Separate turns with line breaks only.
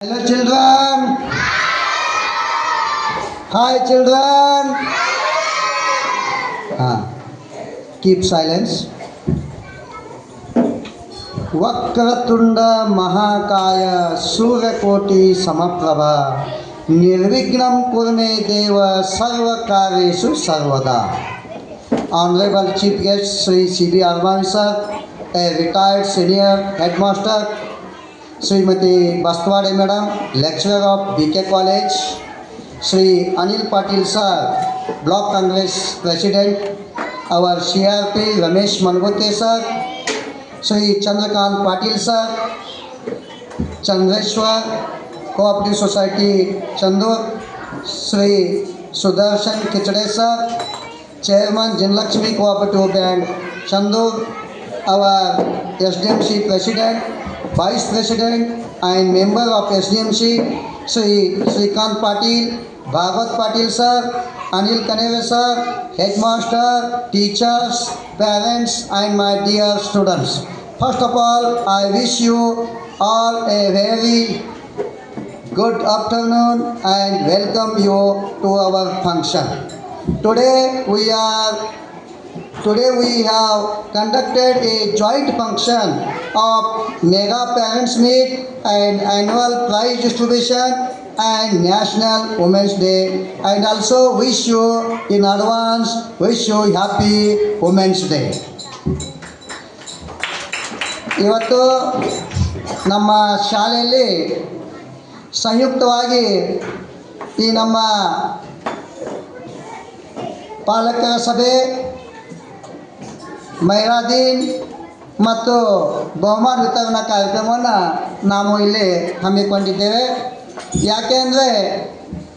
Hello children. Hi children. Keep silence. Vakratunda ಮಹಾಕಾಯ ಸೂರ್ಯಕೋಟಿ ಸಮಪ್ರಭ ನಿರ್ವಿಘ್ನಂ ಕುರುಮೇ ದೇವ ಸರ್ವಕಾರ್ಯೇಷು ಸರ್ವದಾ. Honorable Chief Guest Sri C.B. Armani sir, a retired senior headmaster, Srimati Bastwade madam, lecturer of BK College, Sri Anil Patil sir, Block Congress President, our CRP Ramesh Mangote sir, Sri Chandrakant Patil sir, Chandreshwar Cooperative Society Chandur, Sri Sudarshan Kichade sir, Chairman Jinlakshmi Cooperative Bank Chandur, our SDMC President, Vice President and member of SDMC Sri Srikant Patil, Bhagavat Patil sir, Anil Kaneve sir, Headmaster, teachers, parents and my dear students. First of all, I wish you all a very good afternoon and welcome you to our function. Today we have conducted a joint function of Mega Parents Meet and annual prize distribution and National Women's Day, and also wish you in advance happy Women's Day. ಇವತ್ತು ನಮ್ಮ ಶಾಲೆಯಲ್ಲಿ ಸಂಯುಕ್ತವಾಗಿ ಈ ನಮ್ಮ ಪಾಲಕರ ಸಭೆ, ಮಹಿಳಾ ದಿನ ಮತ್ತು ಬಹುಮಾನ ವಿತರಣಾ ಕಾರ್ಯಕ್ರಮವನ್ನು ನಾವು ಇಲ್ಲಿ ಹಮ್ಮಿಕೊಂಡಿದ್ದೇವೆ. ಯಾಕೆ ಅಂದರೆ